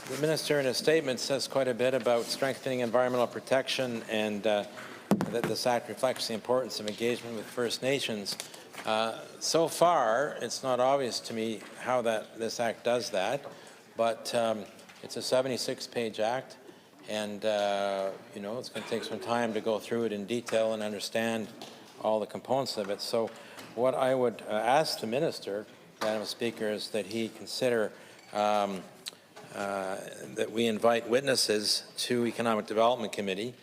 The Minister in his statement says quite a bit about strengthening environmental protection and that this Act reflects the importance of engagement with First Nations. So far, it's not obvious to me how this Act does that, but it's a 76-page Act, and you know, it's going to take some time to go through it in detail and understand all the components of it. So what I would ask the Minister, Madam Speaker, is that he consider that we invite witnesses to Economic Development Committee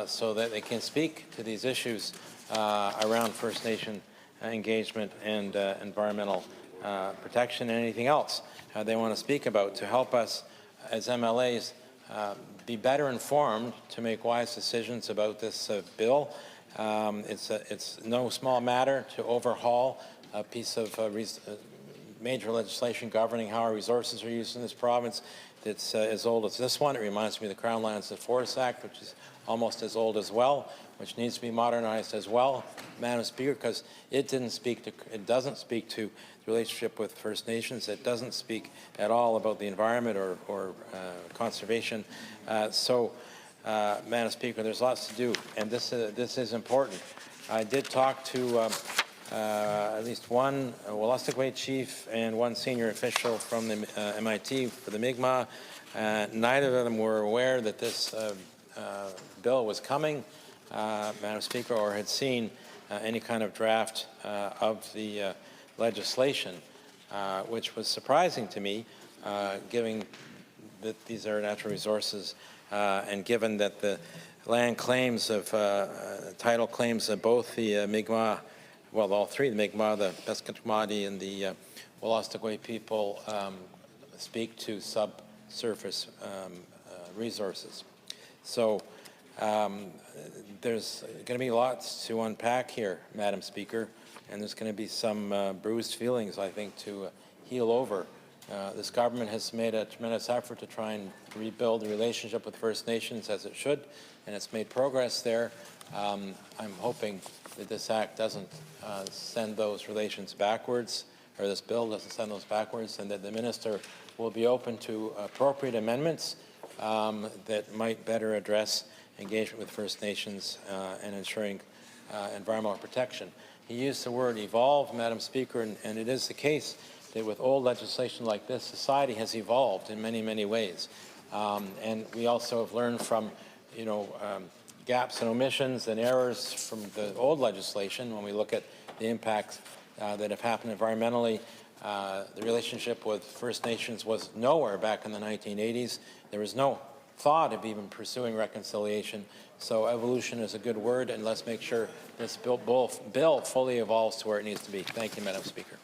so that they can speak to these issues around First Nation engagement and environmental protection and anything else they want to speak about to help us as MLAs be better informed to make wise decisions about this bill. It's no small matter to overhaul a piece of major legislation governing how our resources are used in this province. It's as old as this one. It reminds me of the Crown Lands and Forests Act, which is almost as old as well, which needs to be modernized as well, Madam Speaker, because it doesn't speak to the relationship with First Nations. It doesn't speak at all about the environment or conservation. Madam Speaker, there's lots to do, and this is important. I did talk to at least one Wolastoqey chief and one senior official from the MIT for the Mi'kmaq. Neither of them were aware that this bill was coming, Madam Speaker, or had seen any kind of draft of the legislation, which was surprising to me, given that these are natural resources and given that the land claims of title claims of both the Mi'kmaq, well, all three, the Mi'kmaq, the Pescatawamati, and the Wolastoqey people speak to subsurface resources. So there's going to be lots to unpack here, Madam Speaker, and there's going to be some bruised feelings, I think, to heal over. This government has made a tremendous effort to try and rebuild the relationship with First Nations as it should, and it's made progress there. I'm hoping that this Act doesn't send those relations backwards, or this bill doesn't send those backwards, and that the Minister will be open to appropriate amendments that might better address engagement with First Nations and ensuring environmental protection. He used the word evolve, Madam Speaker, and it is the case that with old legislation like this, society has evolved in many, many ways. And we also have learned from, you know, gaps and omissions and errors from the old legislation when we look at the impacts that have happened environmentally. The relationship with First Nations was nowhere back in the 1980s. There was no thought of even pursuing reconciliation. So evolution is a good word, and let's make sure this bill fully evolves to where it needs to be. Thank you, Madam Speaker.